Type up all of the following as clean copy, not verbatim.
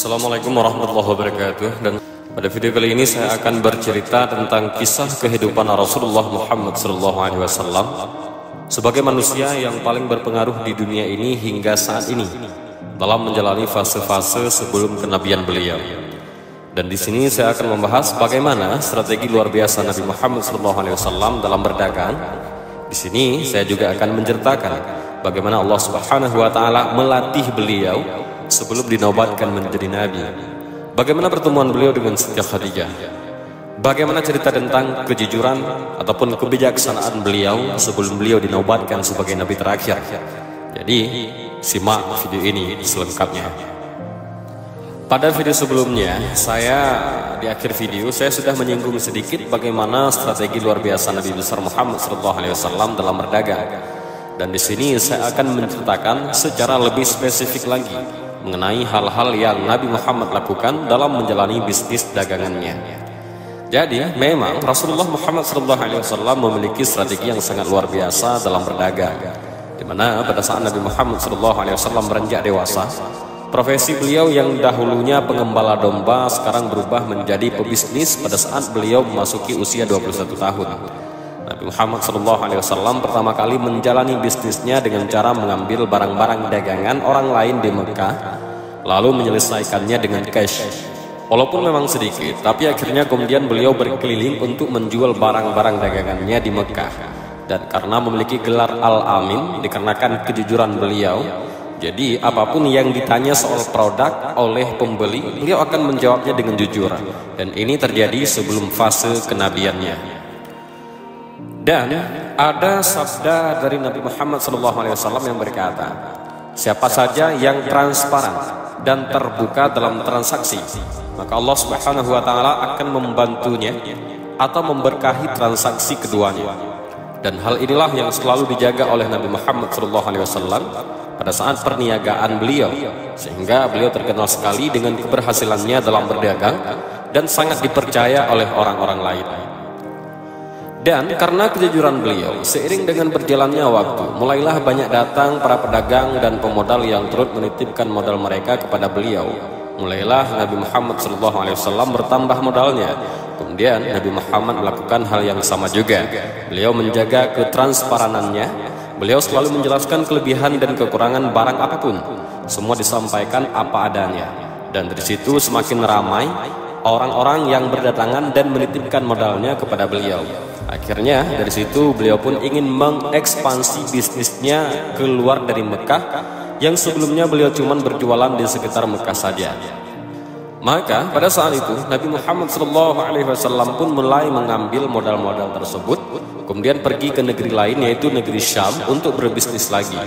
Assalamualaikum warahmatullahi wabarakatuh. Dan pada video kali ini saya akan bercerita tentang kisah kehidupan Rasulullah Muhammad SAW sebagai manusia yang paling berpengaruh di dunia ini hingga saat ini dalam menjalani fase-fase sebelum kenabian beliau. Dan di sini saya akan membahas bagaimana strategi luar biasa Nabi Muhammad SAW dalam berdagang. Di sini saya juga akan menceritakan bagaimana Allah Subhanahu wa taala melatih beliau sebelum dinobatkan menjadi nabi. Bagaimana pertemuan beliau dengan Siti Khadijah. Bagaimana cerita tentang kejujuran ataupun kebijaksanaan beliau sebelum beliau dinobatkan sebagai nabi terakhir. Jadi, simak video ini selengkapnya. Pada video sebelumnya, di akhir video saya sudah menyinggung sedikit bagaimana strategi luar biasa Nabi besar Muhammad SAW dalam berdagang. Dan di sini saya akan menceritakan secara lebih spesifik lagi mengenai hal-hal yang Nabi Muhammad lakukan dalam menjalani bisnis dagangannya. Jadi, memang Rasulullah Muhammad SAW memiliki strategi yang sangat luar biasa dalam berdagang. Di mana pada saat Nabi Muhammad SAW beranjak dewasa, profesi beliau yang dahulunya pengembala domba sekarang berubah menjadi pebisnis pada saat beliau memasuki usia 21 tahun. Nabi Muhammad SAW pertama kali menjalani bisnisnya dengan cara mengambil barang-barang dagangan orang lain di Mekah, lalu menyelesaikannya dengan cash. Walaupun memang sedikit, tapi akhirnya kemudian beliau berkeliling untuk menjual barang-barang dagangannya di Mekah. Dan karena memiliki gelar Al-Amin, dikarenakan kejujuran beliau, jadi apapun yang ditanya soal produk oleh pembeli, beliau akan menjawabnya dengan jujur. Dan ini terjadi sebelum fase kenabiannya. Dan ada sabda dari Nabi Muhammad SAW yang berkata, siapa saja yang transparan dan terbuka dalam transaksi, maka Allah Subhanahu wa taala akan membantunya atau memberkahi transaksi keduanya. Dan hal inilah yang selalu dijaga oleh Nabi Muhammad SAW pada saat perniagaan beliau, sehingga beliau terkenal sekali dengan keberhasilannya dalam berdagang dan sangat dipercaya oleh orang-orang lain. Dan karena kejujuran beliau, seiring dengan berjalannya waktu, mulailah banyak datang para pedagang dan pemodal yang turut menitipkan modal mereka kepada beliau. Mulailah Nabi Muhammad SAW bertambah modalnya. Kemudian Nabi Muhammad melakukan hal yang sama juga. Beliau menjaga ketransparanannya. Beliau selalu menjelaskan kelebihan dan kekurangan barang apapun. Semua disampaikan apa adanya. Dan dari situ semakin ramai orang-orang yang berdatangan dan menitipkan modalnya kepada beliau. Akhirnya dari situ beliau pun ingin mengekspansi bisnisnya keluar dari Mekah yang sebelumnya beliau cuma berjualan di sekitar Mekah saja. Maka pada saat itu Nabi Muhammad SAW pun mulai mengambil modal-modal tersebut, kemudian pergi ke negeri lain yaitu negeri Syam untuk berbisnis lagi.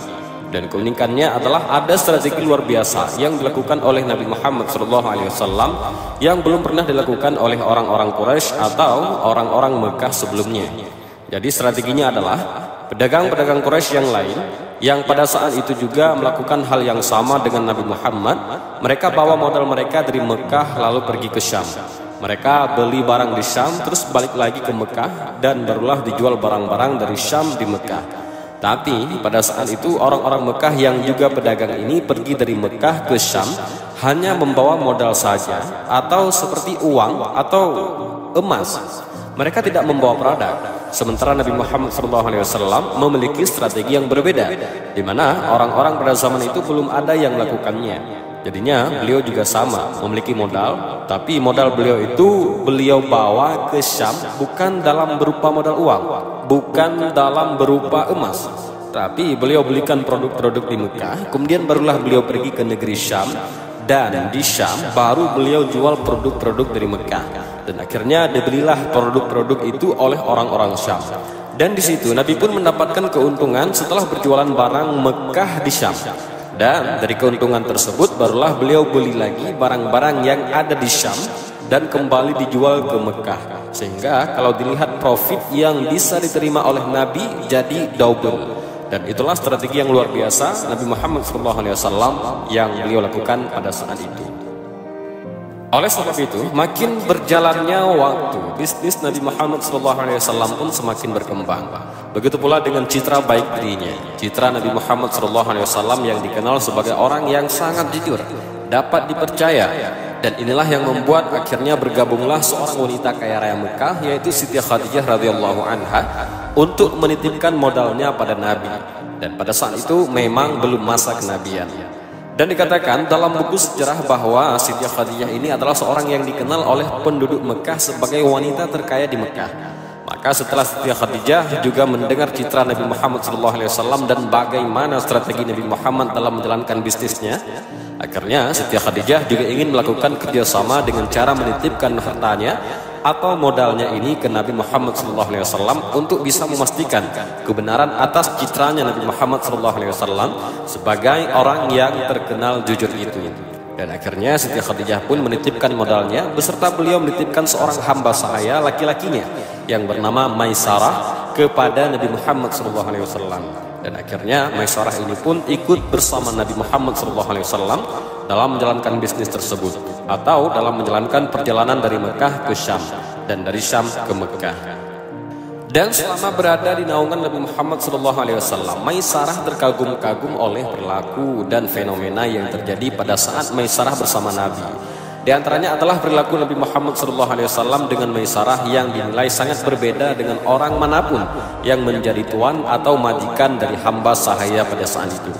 Dan keunikannya adalah ada strategi luar biasa yang dilakukan oleh Nabi Muhammad SAW yang belum pernah dilakukan oleh orang-orang Quraisy atau orang-orang Mekah sebelumnya. Jadi strateginya adalah pedagang-pedagang Quraisy yang lain yang pada saat itu juga melakukan hal yang sama dengan Nabi Muhammad. Mereka bawa modal mereka dari Mekah lalu pergi ke Syam. Mereka beli barang di Syam terus balik lagi ke Mekah dan barulah dijual barang-barang dari Syam di Mekah. Tapi pada saat itu orang-orang Mekah yang juga pedagang ini pergi dari Mekah ke Syam hanya membawa modal saja atau seperti uang atau emas. Mereka tidak membawa produk. Sementara Nabi Muhammad SAW memiliki strategi yang berbeda, di mana orang-orang pada zaman itu belum ada yang melakukannya. Jadinya beliau juga sama, memiliki modal, tapi modal beliau itu beliau bawa ke Syam bukan dalam berupa modal uang, bukan dalam berupa emas, tapi beliau belikan produk-produk di Mekah, kemudian barulah beliau pergi ke negeri Syam, dan di Syam baru beliau jual produk-produk dari Mekah, dan akhirnya dibelilah produk-produk itu oleh orang-orang Syam. Dan di situ Nabi pun mendapatkan keuntungan setelah berjualan barang Mekah di Syam. Dan dari keuntungan tersebut barulah beliau beli lagi barang-barang yang ada di Syam dan kembali dijual ke Mekah. Sehingga kalau dilihat profit yang bisa diterima oleh Nabi jadi double. Dan itulah strategi yang luar biasa Nabi Muhammad SAW yang beliau lakukan pada saat itu. Oleh sebab itu, makin berjalannya waktu, bisnis Nabi Muhammad SAW pun semakin berkembang. Begitu pula dengan citra baik dirinya. Citra Nabi Muhammad SAW yang dikenal sebagai orang yang sangat jujur, dapat dipercaya, Dan inilah yang membuat akhirnya bergabunglah seorang wanita kaya raya Mekah, yaitu Siti Khadijah radhiyallahu anha, untuk menitipkan modalnya pada Nabi. Dan pada saat itu memang belum masa kenabian. Dan dikatakan dalam buku sejarah bahwa Siti Khadijah ini adalah seorang yang dikenal oleh penduduk Mekah sebagai wanita terkaya di Mekah. Maka setelah Siti Khadijah juga mendengar citra Nabi Muhammad SAW dan bagaimana strategi Nabi Muhammad dalam menjalankan bisnisnya, akhirnya Siti Khadijah juga ingin melakukan kerjasama dengan cara menitipkan hartanya atau modalnya ini ke Nabi Muhammad SAW untuk bisa memastikan kebenaran atas citranya Nabi Muhammad SAW sebagai orang yang terkenal jujur itu. Dan akhirnya Siti Khadijah pun menitipkan modalnya beserta beliau menitipkan seorang hamba sahaya laki-lakinya yang bernama Maisarah kepada Nabi Muhammad SAW. Dan akhirnya Maisarah ini pun ikut bersama Nabi Muhammad SAW dalam menjalankan bisnis tersebut, atau dalam menjalankan perjalanan dari Mekah ke Syam dan dari Syam ke Mekah. Dan selama berada di naungan Nabi Muhammad SAW, Maisarah terkagum-kagum oleh perilaku dan fenomena yang terjadi pada saat Maisarah bersama Nabi. Di antaranya adalah perilaku Nabi Muhammad SAW dengan Maisarah yang dinilai sangat berbeda dengan orang manapun yang menjadi tuan atau majikan dari hamba sahaya pada saat itu.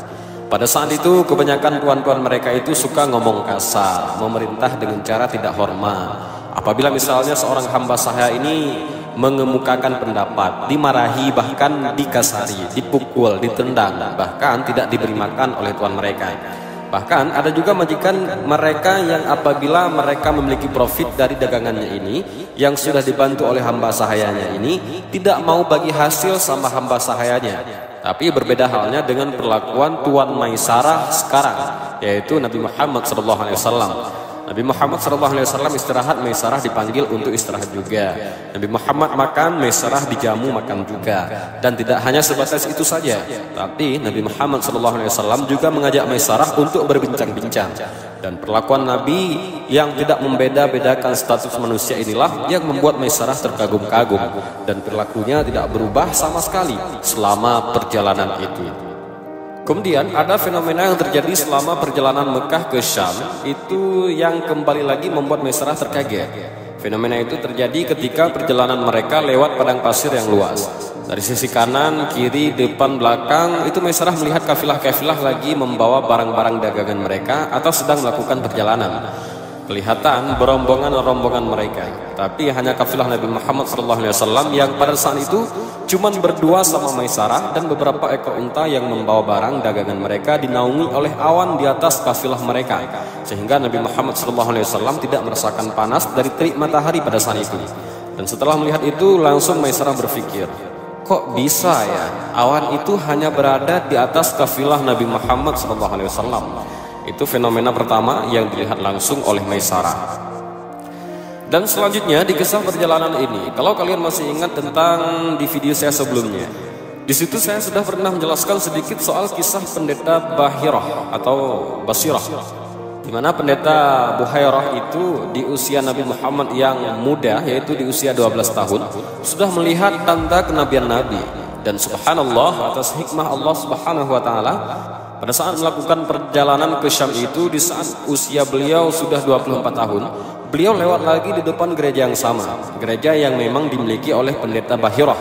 Pada saat itu kebanyakan tuan-tuan mereka itu suka ngomong kasar, memerintah dengan cara tidak hormat. Apabila misalnya seorang hamba sahaya ini mengemukakan pendapat, dimarahi, bahkan dikasari, dipukul, ditendang, bahkan tidak diberi makan oleh tuan mereka. Bahkan ada juga majikan mereka yang apabila mereka memiliki profit dari dagangannya ini, yang sudah dibantu oleh hamba sahayanya ini, tidak mau bagi hasil sama hamba sahayanya. Tapi berbeda halnya dengan perlakuan Tuan Maisarah sekarang, yaitu Nabi Muhammad SAW. Nabi Muhammad SAW istirahat, Maisarah dipanggil untuk istirahat juga. Nabi Muhammad makan, Maisarah dijamu makan juga. Dan tidak hanya sebatas itu saja, tapi Nabi Muhammad SAW juga mengajak Maisarah untuk berbincang-bincang. Dan perlakuan Nabi yang tidak membeda-bedakan status manusia inilah yang membuat Maisarah terkagum-kagum. Dan perilakunya tidak berubah sama sekali selama perjalanan itu. Kemudian ada fenomena yang terjadi selama perjalanan Mekah ke Syam, itu yang kembali lagi membuat Maisarah terkaget. Fenomena itu terjadi ketika perjalanan mereka lewat padang pasir yang luas. Dari sisi kanan, kiri, depan, belakang, itu Maisarah melihat kafilah-kafilah lagi membawa barang-barang dagangan mereka atau sedang melakukan perjalanan. Kelihatan berombongan-rombongan mereka, tapi hanya kafilah Nabi Muhammad SAW yang pada saat itu cuma berdua sama Maisarah dan beberapa ekor unta yang membawa barang dagangan mereka dinaungi oleh awan di atas kafilah mereka, sehingga Nabi Muhammad SAW tidak merasakan panas dari terik matahari pada saat itu. Dan setelah melihat itu langsung Maisarah berpikir, kok bisa ya awan itu hanya berada di atas kafilah Nabi Muhammad SAW. Itu fenomena pertama yang dilihat langsung oleh Maisarah. Dan selanjutnya di kisah perjalanan ini, kalau kalian masih ingat tentang di video saya sebelumnya, di situ saya sudah pernah menjelaskan sedikit soal kisah pendeta Bahirah atau Basirah, di mana pendeta Buhairah itu di usia Nabi Muhammad yang muda, yaitu di usia 12 tahun, sudah melihat tanda kenabian Nabi. Dan subhanallah, atas hikmah Allah Subhanahu wa taala, pada saat melakukan perjalanan ke Syam itu, di saat usia beliau sudah 24 tahun, beliau lewat lagi di depan gereja yang sama, gereja yang memang dimiliki oleh pendeta Bahirah.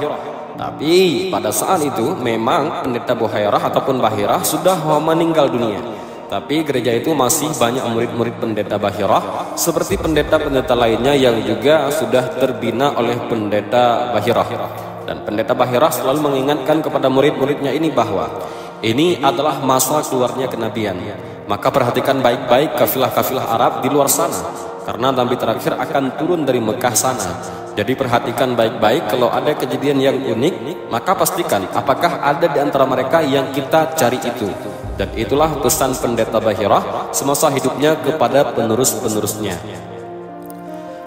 Tapi pada saat itu memang pendeta Buhairah ataupun Bahirah sudah meninggal dunia. Tapi gereja itu masih banyak murid-murid pendeta Bahirah, seperti pendeta-pendeta lainnya yang juga sudah terbina oleh pendeta Bahirah. Dan pendeta Bahirah selalu mengingatkan kepada murid-muridnya ini bahwa ini adalah masa keluarnya kenabian. Maka perhatikan baik-baik kafilah-kafilah Arab di luar sana, karena Nabi terakhir akan turun dari Mekah sana. Jadi perhatikan baik-baik, kalau ada kejadian yang unik, maka pastikan apakah ada di antara mereka yang kita cari itu. Dan itulah pesan pendeta Bahirah semasa hidupnya kepada penerus-penerusnya.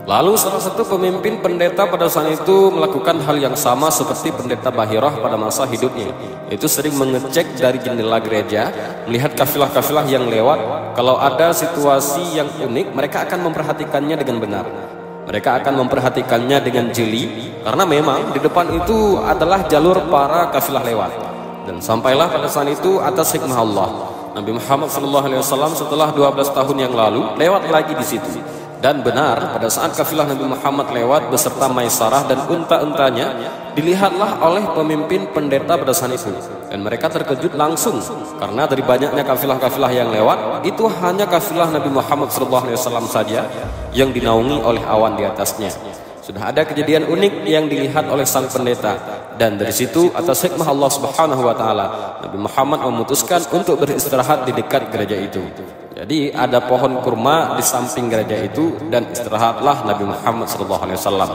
Lalu salah satu pemimpin pendeta pada saat itu melakukan hal yang sama seperti pendeta Bahirah pada masa hidupnya. Itu sering mengecek dari jendela gereja, melihat kafilah-kafilah yang lewat. Kalau ada situasi yang unik, mereka akan memperhatikannya dengan benar. Mereka akan memperhatikannya dengan jeli, karena memang di depan itu adalah jalur para kafilah lewat. Dan sampailah pada saat itu atas hikmah Allah, Nabi Muhammad SAW setelah 12 tahun yang lalu lewat lagi di situ. Dan benar, pada saat kafilah Nabi Muhammad lewat beserta Maisarah dan unta-untanya, dilihatlah oleh pemimpin pendeta pada saat itu. Dan mereka terkejut langsung, karena dari banyaknya kafilah-kafilah yang lewat, itu hanya kafilah Nabi Muhammad SAW saja yang dinaungi oleh awan di atasnya. Sudah ada kejadian unik yang dilihat oleh sang pendeta, dan dari situ atas hikmah Allah Subhanahu wa taala, Nabi Muhammad memutuskan untuk beristirahat di dekat gereja itu. Jadi ada pohon kurma di samping gereja itu, dan istirahatlah Nabi Muhammad SAW.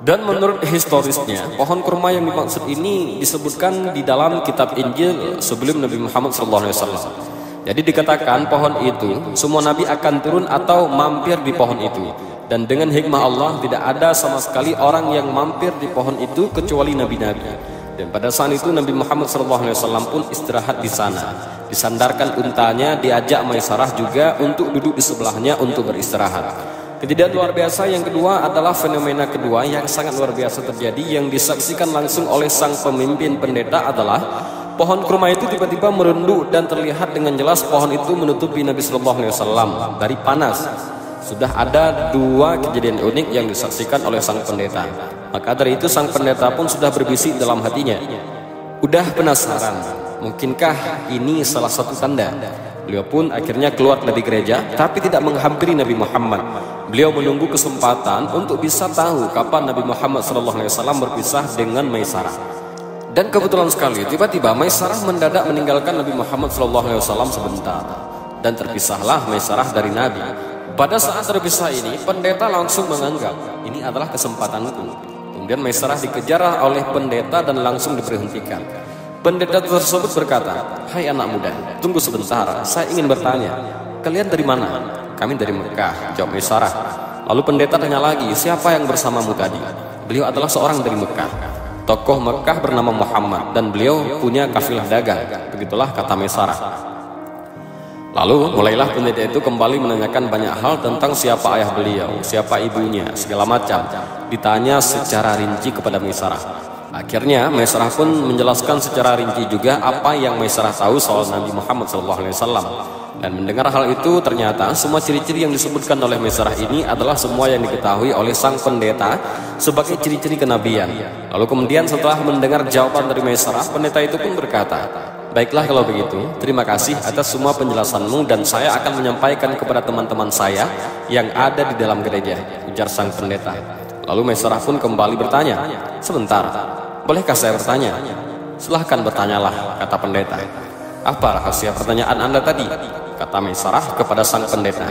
Dan menurut historisnya, pohon kurma yang dimaksud ini disebutkan di dalam kitab Injil sebelum Nabi Muhammad SAW. Jadi dikatakan pohon itu semua nabi akan turun atau mampir di pohon itu. Dan dengan hikmah Allah tidak ada sama sekali orang yang mampir di pohon itu kecuali nabi-nabi. Dan pada saat itu Nabi Muhammad SAW pun istirahat di sana. Disandarkan untanya, diajak Maisarah juga untuk duduk di sebelahnya untuk beristirahat. Kejadian luar biasa yang kedua adalah fenomena kedua yang sangat luar biasa terjadi yang disaksikan langsung oleh sang pemimpin pendeta adalah pohon kurma itu tiba-tiba merunduk dan terlihat dengan jelas pohon itu menutupi Nabi SAW dari panas. Sudah ada dua kejadian unik yang disaksikan oleh sang pendeta. Maka dari itu sang pendeta pun sudah berbisik dalam hatinya, udah penasaran, mungkinkah ini salah satu tanda? Beliau pun akhirnya keluar dari gereja, tapi tidak menghampiri Nabi Muhammad. Beliau menunggu kesempatan untuk bisa tahu kapan Nabi Muhammad SAW berpisah dengan Maisarah. Dan kebetulan sekali, tiba-tiba Maisarah mendadak meninggalkan Nabi Muhammad SAW sebentar, dan terpisahlah Maisarah dari Nabi. Pada saat terpisah ini, pendeta langsung menganggap ini adalah kesempatanku. Kemudian Maisarah dikejar oleh pendeta dan langsung diberhentikan. Pendeta tersebut berkata, "Hai anak muda, tunggu sebentar, saya ingin bertanya. Kalian dari mana?" "Kami dari Mekah," jawab Maisarah. Lalu pendeta tanya lagi, "Siapa yang bersamamu tadi?" "Beliau adalah seorang dari Mekah, tokoh Mekah bernama Muhammad, dan beliau punya kafilah dagang." Begitulah kata Maisarah. Lalu mulailah pendeta itu kembali menanyakan banyak hal tentang siapa ayah beliau, siapa ibunya, segala macam. Ditanya secara rinci kepada Maisarah. Akhirnya Maisarah pun menjelaskan secara rinci juga apa yang Maisarah tahu soal Nabi Muhammad SAW. Dan mendengar hal itu, ternyata semua ciri-ciri yang disebutkan oleh Maisarah ini adalah semua yang diketahui oleh sang pendeta sebagai ciri-ciri kenabian. Lalu kemudian setelah mendengar jawaban dari Maisarah, pendeta itu pun berkata, "Baiklah kalau begitu, terima kasih atas semua penjelasanmu dan saya akan menyampaikan kepada teman-teman saya yang ada di dalam gereja," ujar sang pendeta. Lalu Maisarah pun kembali bertanya, "Sebentar, bolehkah saya bertanya?" "Silahkan bertanyalah," kata pendeta. "Apa rahasia pertanyaan Anda tadi?" kata Maisarah kepada sang pendeta.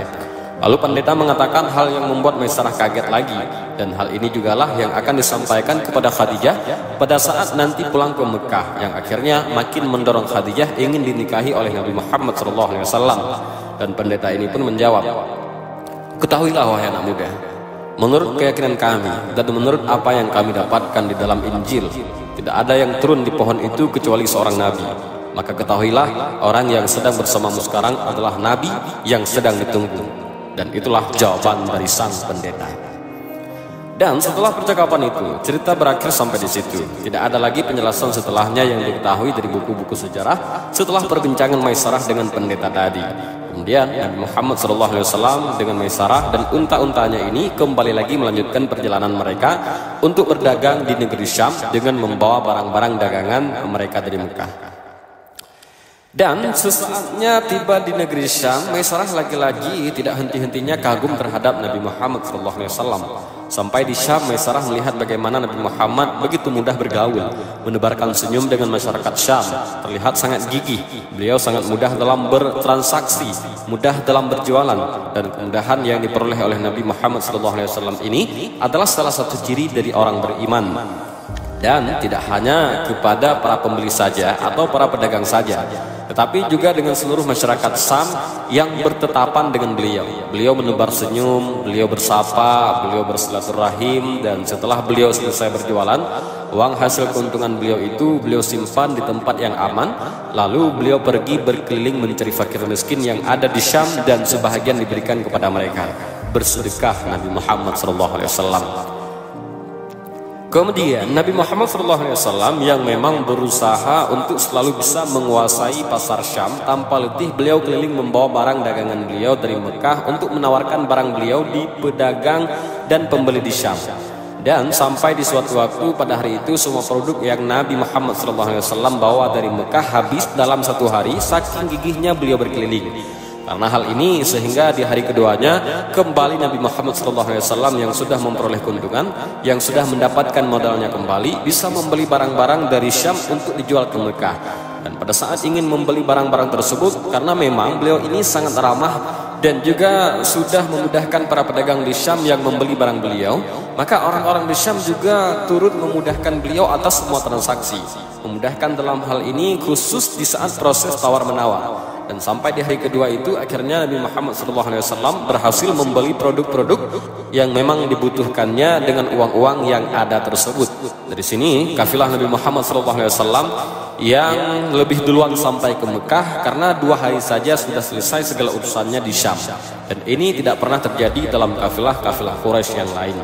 Lalu pendeta mengatakan hal yang membuat Maisarah kaget lagi, dan hal ini jugalah yang akan disampaikan kepada Khadijah pada saat nanti pulang ke Mekah, yang akhirnya makin mendorong Khadijah ingin dinikahi oleh Nabi Muhammad SAW. Dan pendeta ini pun menjawab, "Ketahuilah wahai anak muda, menurut keyakinan kami dan menurut apa yang kami dapatkan di dalam Injil, tidak ada yang turun di pohon itu kecuali seorang nabi. Maka ketahuilah orang yang sedang bersamamu sekarang adalah nabi yang sedang ditunggu." Dan itulah jawaban dari sang pendeta. Dan setelah percakapan itu, cerita berakhir sampai di situ. Tidak ada lagi penjelasan setelahnya yang diketahui dari buku-buku sejarah setelah perbincangan Maisarah dengan pendeta tadi. Kemudian Nabi Muhammad SAW dengan Maisarah dan unta-untanya ini kembali lagi melanjutkan perjalanan mereka untuk berdagang di negeri Syam dengan membawa barang-barang dagangan mereka dari Mekah. Dan sesaatnya tiba di negeri Syam, Maisarah lagi-lagi tidak henti-hentinya kagum terhadap Nabi Muhammad SAW. Sampai di Syam, Maisarah melihat bagaimana Nabi Muhammad begitu mudah bergaul, menebarkan senyum dengan masyarakat Syam, terlihat sangat gigih. Beliau sangat mudah dalam bertransaksi, mudah dalam berjualan, dan kemudahan yang diperoleh oleh Nabi Muhammad SAW ini adalah salah satu ciri dari orang beriman. Dan tidak hanya kepada para pembeli saja atau para pedagang saja, tetapi juga dengan seluruh masyarakat Syam yang bertetapan dengan beliau. Beliau menebar senyum, beliau bersapa, beliau bersilaturahim, dan setelah beliau selesai berjualan, uang hasil keuntungan beliau itu beliau simpan di tempat yang aman. Lalu beliau pergi berkeliling mencari fakir miskin yang ada di Syam, dan sebahagian diberikan kepada mereka. Bersedekah Nabi Muhammad SAW. Kemudian Nabi Muhammad SAW yang memang berusaha untuk selalu bisa menguasai pasar Syam, tanpa letih beliau keliling membawa barang dagangan beliau dari Mekah untuk menawarkan barang beliau di pedagang dan pembeli di Syam. Dan sampai di suatu waktu pada hari itu semua produk yang Nabi Muhammad SAW bawa dari Mekah habis dalam satu hari, saking gigihnya beliau berkeliling. Karena hal ini sehingga di hari keduanya kembali Nabi Muhammad SAW yang sudah memperoleh keuntungan, yang sudah mendapatkan modalnya kembali, bisa membeli barang-barang dari Syam untuk dijual ke Mekah. Dan pada saat ingin membeli barang-barang tersebut, karena memang beliau ini sangat ramah dan juga sudah memudahkan para pedagang di Syam yang membeli barang beliau, maka orang-orang di Syam juga turut memudahkan beliau atas semua transaksi. Memudahkan dalam hal ini khusus di saat proses tawar-menawar. Dan sampai di hari kedua itu akhirnya Nabi Muhammad SAW berhasil membeli produk-produk yang memang dibutuhkannya dengan uang-uang yang ada tersebut. Dari sini kafilah Nabi Muhammad SAW yang lebih duluan sampai ke Mekah karena 2 hari saja sudah selesai segala urusannya di Syam. Dan ini tidak pernah terjadi dalam kafilah-kafilah Quraisy yang lain.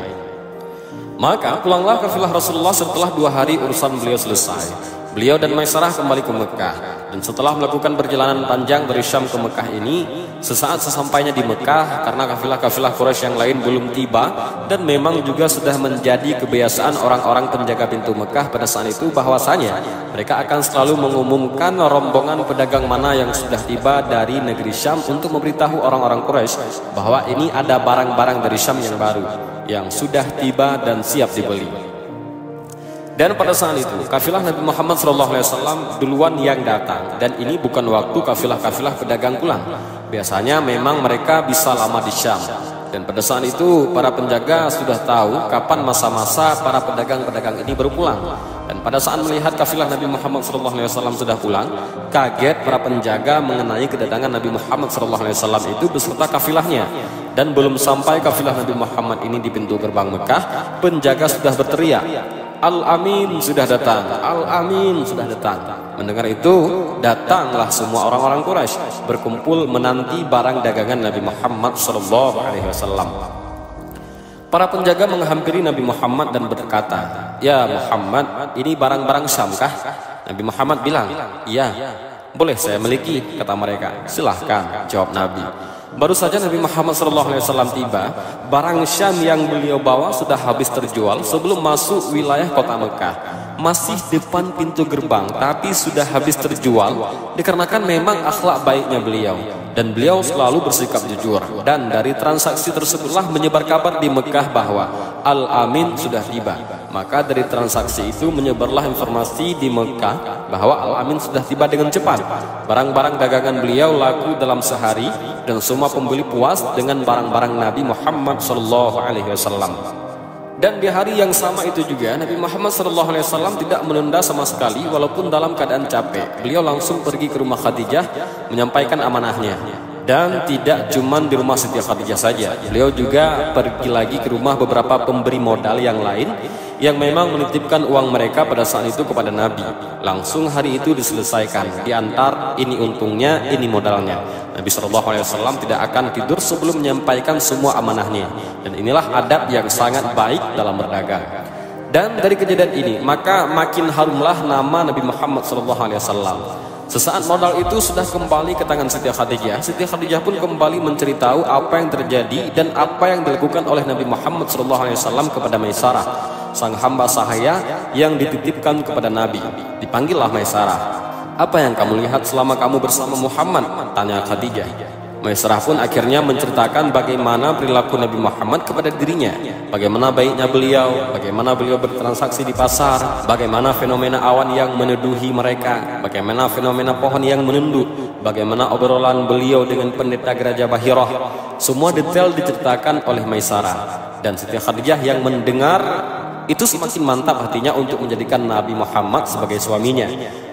Maka pulanglah kafilah Rasulullah setelah 2 hari urusan beliau selesai. Beliau dan Maisarah kembali ke Mekah. Dan setelah melakukan perjalanan panjang dari Syam ke Mekah ini, sesaat sesampainya di Mekah, karena kafilah-kafilah Quraisy yang lain belum tiba, dan memang juga sudah menjadi kebiasaan orang-orang penjaga pintu Mekah pada saat itu bahwasanya mereka akan selalu mengumumkan rombongan pedagang mana yang sudah tiba dari negeri Syam untuk memberitahu orang-orang Quraisy bahwa ini ada barang-barang dari Syam yang baru yang sudah tiba dan siap dibeli. Dan pada saat itu kafilah Nabi Muhammad SAW duluan yang datang, dan ini bukan waktu kafilah-kafilah pedagang pulang. Biasanya memang mereka bisa lama di Syam. Dan pada saat itu para penjaga sudah tahu kapan masa-masa para pedagang-pedagang ini baru pulang. Dan pada saat melihat kafilah Nabi Muhammad SAW sudah pulang, kaget para penjaga mengenai kedatangan Nabi Muhammad SAW itu beserta kafilahnya. Dan belum sampai kafilah Nabi Muhammad ini di pintu gerbang Mekah, penjaga sudah berteriak, Al-Amin sudah datang, Al-Amin sudah datang. Mendengar itu, datanglah semua orang-orang Quraisy berkumpul menanti barang dagangan Nabi Muhammad SAW. Para penjaga menghampiri Nabi Muhammad dan berkata, "Ya Muhammad, ini barang-barang Syam kah?" Nabi Muhammad bilang, "Iya, boleh saya miliki," kata mereka. "Silahkan," jawab Nabi. Baru saja Nabi Muhammad SAW tiba, barang Syam yang beliau bawa sudah habis terjual sebelum masuk wilayah kota Mekah. Masih depan pintu gerbang, tapi sudah habis terjual dikarenakan memang akhlak baiknya beliau. Dan beliau selalu bersikap jujur. Dan dari transaksi tersebutlah menyebar kabar di Mekah bahwa Al-Amin sudah tiba. Maka dari transaksi itu menyebarlah informasi di Mekah bahwa Al-Amin sudah tiba dengan cepat. Barang-barang dagangan beliau laku dalam sehari, dan semua pembeli puas dengan barang-barang Nabi Muhammad SAW. Dan di hari yang sama itu juga Nabi Muhammad SAW tidak menunda sama sekali, walaupun dalam keadaan capek. Beliau langsung pergi ke rumah Khadijah menyampaikan amanahnya. Dan tidak cuma di rumah Siti Khadijah saja, beliau juga pergi lagi ke rumah beberapa pemberi modal yang lain yang memang menitipkan uang mereka pada saat itu kepada Nabi. Langsung hari itu diselesaikan, diantar ini untungnya, ini modalnya. Nabi SAW tidak akan tidur sebelum menyampaikan semua amanahnya. Dan inilah adab yang sangat baik dalam berdagang. Dan dari kejadian ini maka makin harumlah nama Nabi Muhammad SAW. Sesaat modal itu sudah kembali ke tangan Siti Khadijah. Siti Khadijah pun kembali menceritahu apa yang terjadi dan apa yang dilakukan oleh Nabi Muhammad SAW kepada Maisarah, sang hamba sahaya yang dititipkan kepada Nabi. Dipanggillah Maisarah. "Apa yang kamu lihat selama kamu bersama Muhammad?" tanya Khadijah. Maisarah pun akhirnya menceritakan bagaimana perilaku Nabi Muhammad kepada dirinya, bagaimana baiknya beliau, bagaimana beliau bertransaksi di pasar, bagaimana fenomena awan yang meneduhi mereka, bagaimana fenomena pohon yang menunduk, bagaimana obrolan beliau dengan pendeta gereja Bahirah. Semua detail diceritakan oleh Maisarah. Dan Siti Khadijah yang mendengar itu semakin mantap hatinya untuk menjadikan Nabi Muhammad sebagai suaminya.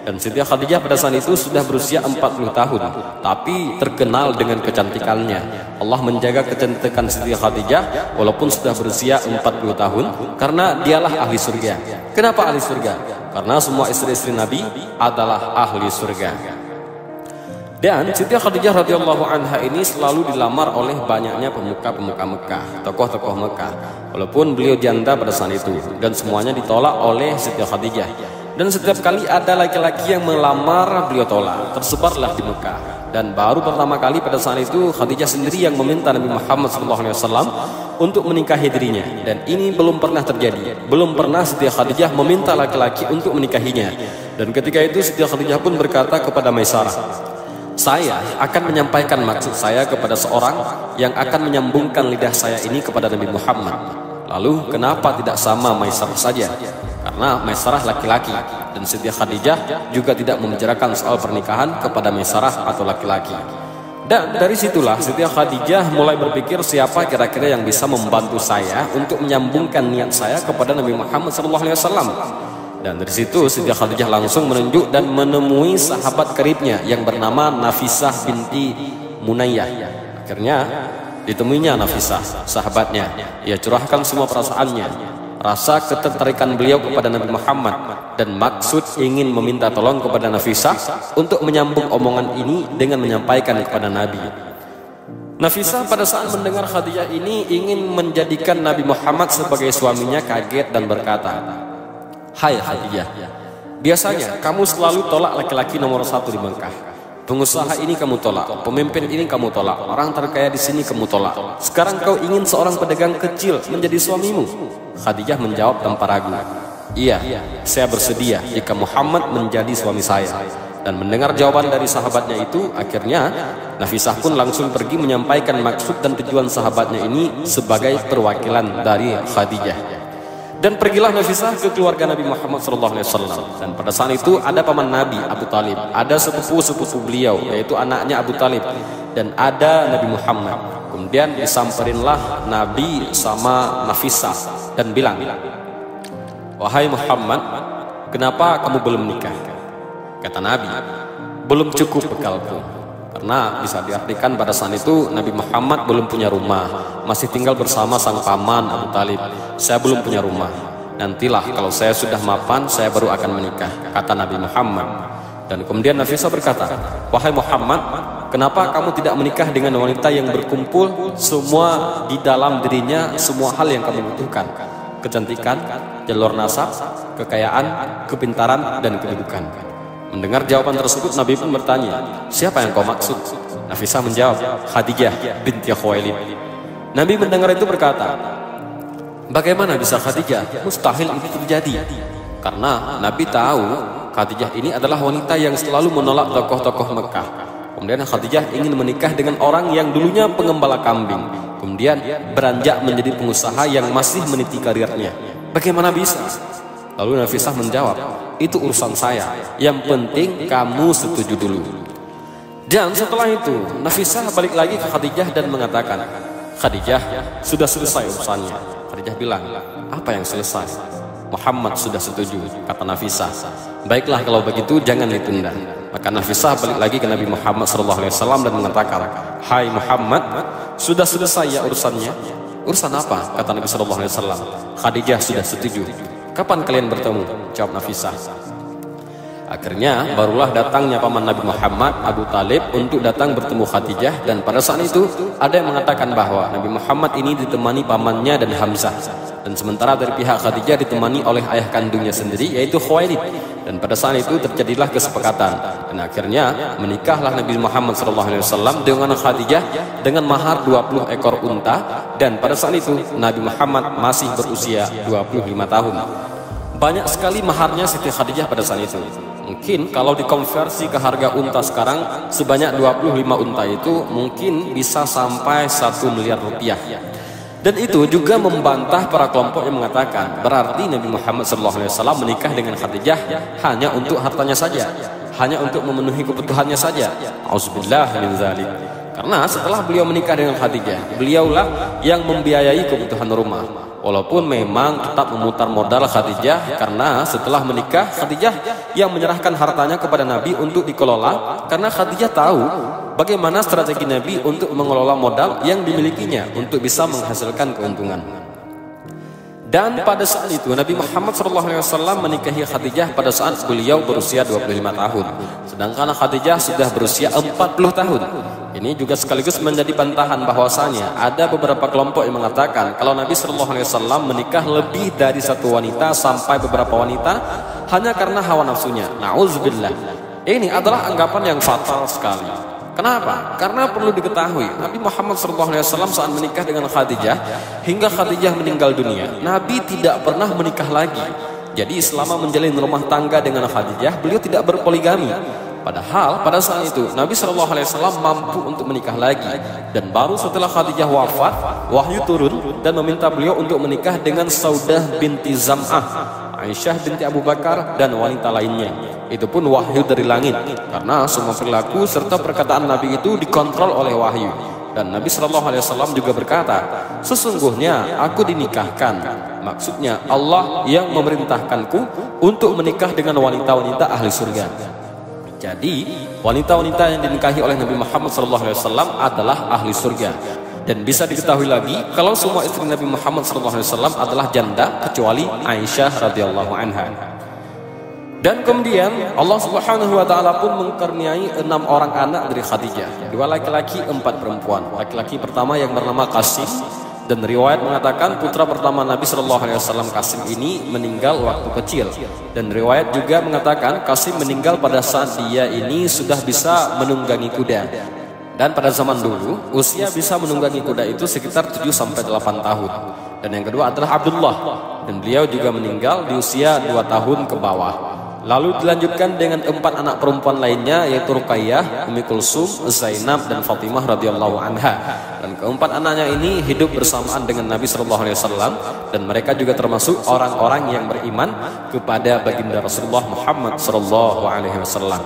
Dan Siti Khadijah pada saat itu sudah berusia 40 tahun, tapi terkenal dengan kecantikannya. Allah menjaga kecantikan Siti Khadijah walaupun sudah berusia 40 tahun, karena dialah ahli surga. Kenapa ahli surga? Karena semua istri-istri Nabi adalah ahli surga. Dan Siti Khadijah radhiyallahu anha ini selalu dilamar oleh banyaknya pemuka-pemuka Mekah, tokoh-tokoh Mekah. Walaupun beliau janda pada saat itu, dan semuanya ditolak oleh Siti Khadijah. Dan setiap kali ada laki-laki yang melamar, beliau tolak. Tersebarlah di Mekah. Dan baru pertama kali pada saat itu Khadijah sendiri yang meminta Nabi Muhammad SAW untuk menikahi dirinya. Dan ini belum pernah terjadi. Belum pernah Siti Khadijah meminta laki-laki untuk menikahinya. Dan ketika itu Siti Khadijah pun berkata kepada Maisarah, saya akan menyampaikan maksud saya kepada seorang yang akan menyambungkan lidah saya ini kepada Nabi Muhammad. Lalu kenapa tidak sama Maisarah saja? Karena Maisarah laki-laki, dan Siti Khadijah juga tidak membicarakan soal pernikahan kepada Maisarah atau laki-laki. Dan dari situlah Siti Khadijah mulai berpikir siapa kira-kira yang bisa membantu saya untuk menyambungkan niat saya kepada Nabi Muhammad SAW. Dan dari situ Siti Khadijah langsung menunjuk dan menemui sahabat karibnya yang bernama Nafisah binti Munayyah. Akhirnya ditemuinya Nafisah, sahabatnya. Ia curahkan semua perasaannya, rasa ketertarikan beliau kepada Nabi Muhammad, dan maksud ingin meminta tolong kepada Nafisah untuk menyambung omongan ini dengan menyampaikan kepada Nabi. Nafisah pada saat mendengar Khadijah ini ingin menjadikan Nabi Muhammad sebagai suaminya kaget dan berkata, "Hai Khadijah, biasanya kamu selalu tolak laki-laki nomor 1 di Mekah. Pengusaha ini kamu tolak, pemimpin ini kamu tolak, orang terkaya di sini kamu tolak. Sekarang kau ingin seorang pedagang kecil menjadi suamimu?" Khadijah menjawab tanpa ragu, "Iya, saya bersedia jika Muhammad menjadi suami saya." Dan mendengar jawaban dari sahabatnya itu, akhirnya Nafisah pun langsung pergi menyampaikan maksud dan tujuan sahabatnya ini sebagai perwakilan dari Khadijah. Dan pergilah Nafisah ke keluarga Nabi Muhammad SAW. Dan pada saat itu ada paman Nabi Abu Talib, ada sepupu-sepupu beliau yaitu anaknya Abu Talib, dan ada Nabi Muhammad. Kemudian disamperinlah Nabi sama Nafisah dan bilang, "Wahai Muhammad, kenapa kamu belum menikah?" Kata Nabi, "Belum cukup bekalku." Karena bisa diartikan pada saat itu Nabi Muhammad belum punya rumah, masih tinggal bersama sang paman Abu Talib. "Saya belum punya rumah. Nantilah kalau saya sudah mapan, saya baru akan menikah," kata Nabi Muhammad. Dan kemudian Nafisah berkata, "Wahai Muhammad, kenapa kamu tidak menikah dengan wanita yang berkumpul semua di dalam dirinya semua hal yang kamu butuhkan? Kecantikan, jalur nasab, kekayaan, kepintaran, dan kedudukan." Mendengar jawaban tersebut, Nabi pun bertanya, "Siapa yang kau maksud?" Nafisah menjawab, "Khadijah binti Khuwailid." Nabi mendengar itu berkata, "Bagaimana bisa Khadijah? Mustahil itu terjadi." Karena Nabi tahu Khadijah ini adalah wanita yang selalu menolak tokoh-tokoh Mekah. Kemudian Khadijah ingin menikah dengan orang yang dulunya pengembala kambing, kemudian beranjak menjadi pengusaha yang masih meniti karirnya. Bagaimana bisa? Lalu Nafisah menjawab, "Itu urusan saya, yang penting kamu setuju dulu." Dan setelah itu Nafisah balik lagi ke Khadijah dan mengatakan, "Khadijah, sudah selesai urusannya." Khadijah bilang, "Apa yang selesai?" "Muhammad sudah setuju," kata Nafisah. "Baiklah kalau begitu jangan ditunda." Maka Nafisah balik lagi ke Nabi Muhammad SAW dan mengatakan, "Hai Muhammad, sudah selesai ya urusannya." "Urusan apa?" kata Nabi SAW. "Khadijah sudah setuju." "Kapan kalian bertemu?" jawab Nafisah. Akhirnya barulah datangnya paman Nabi Muhammad Abu Talib untuk datang bertemu Khadijah. Dan pada saat itu ada yang mengatakan bahwa Nabi Muhammad ini ditemani pamannya dan Hamzah, dan sementara dari pihak Khadijah ditemani oleh ayah kandungnya sendiri yaitu Khuwailid. Dan pada saat itu terjadilah kesepakatan, dan akhirnya menikahlah Nabi Muhammad SAW dengan Khadijah dengan mahar 20 ekor unta. Dan pada saat itu Nabi Muhammad masih berusia 25 tahun. Banyak sekali maharnya Siti Khadijah pada saat itu. Mungkin kalau dikonversi ke harga unta sekarang, sebanyak 25 unta itu mungkin bisa sampai 1 miliar rupiah. Dan itu juga membantah para kelompok yang mengatakan berarti Nabi Muhammad SAW menikah dengan Khadijah hanya untuk hartanya saja, hanya untuk memenuhi kebutuhannya saja. Auzubillah min dzalik. Karena setelah beliau menikah dengan Khadijah, beliaulah yang membiayai kebutuhan rumah. Walaupun memang tetap memutar modal Khadijah, karena setelah menikah Khadijah yang menyerahkan hartanya kepada Nabi untuk dikelola, karena Khadijah tahu bagaimana strategi Nabi untuk mengelola modal yang dimilikinya untuk bisa menghasilkan keuntungan. Dan pada saat itu Nabi Muhammad SAW menikahi Khadijah pada saat beliau berusia 25 tahun. Sedangkan Khadijah sudah berusia 40 tahun. Ini juga sekaligus menjadi bantahan bahwasanya ada beberapa kelompok yang mengatakan kalau Nabi SAW menikah lebih dari satu wanita sampai beberapa wanita hanya karena hawa nafsunya. Na'udzubillah. Ini adalah anggapan yang fatal sekali. Kenapa? Karena perlu diketahui Nabi Muhammad SAW saat menikah dengan Khadijah hingga Khadijah meninggal dunia, Nabi tidak pernah menikah lagi. Jadi selama menjalin rumah tangga dengan Khadijah, beliau tidak berpoligami. Padahal pada saat itu Nabi SAW mampu untuk menikah lagi. Dan baru setelah Khadijah wafat, wahyu turun dan meminta beliau untuk menikah dengan Saudah binti Zam'ah, Aisyah binti Abu Bakar, dan wanita lainnya. Itu pun wahyu dari langit, karena semua perilaku serta perkataan Nabi itu dikontrol oleh wahyu. Dan Nabi SAW juga berkata, sesungguhnya aku dinikahkan, maksudnya Allah yang memerintahkanku untuk menikah dengan wanita-wanita ahli surga. Jadi wanita-wanita yang dinikahi oleh Nabi Muhammad SAW adalah ahli surga. Dan bisa diketahui lagi kalau semua istri Nabi Muhammad SAW adalah janda kecuali Aisyah radhiyallahu anha. Dan kemudian Allah Subhanahu wa taala pun mengkaruniai 6 orang anak dari Khadijah, 2 laki-laki 4 perempuan. Laki-laki pertama yang bernama Qasim, dan riwayat mengatakan putra pertama Nabi SAW Qasim ini meninggal waktu kecil. Dan riwayat juga mengatakan Qasim meninggal pada saat dia ini sudah bisa menunggangi kuda. Dan pada zaman dulu usia bisa menunggangi kuda itu sekitar 7-8 tahun. Dan yang kedua adalah Abdullah, dan beliau juga meninggal di usia 2 tahun ke bawah. Lalu dilanjutkan dengan 4 anak perempuan lainnya, yaitu Ruqayyah, Ummi Kulsum, Zainab, dan Fatimah radhiyallahu anha. Dan keempat anaknya ini hidup bersamaan dengan Nabi SAW, dan mereka juga termasuk orang-orang yang beriman kepada baginda Rasulullah Muhammad SAW.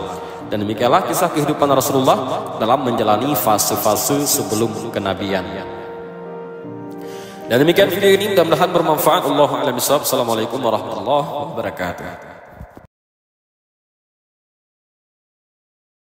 Dan demikianlah kisah kehidupan Rasulullah dalam menjalani fase-fase sebelum kenabian. Dan demikian video ini, mudah-mudahan bermanfaat. Allahu a'lam bishawab. Assalamualaikum warahmatullahi wabarakatuh.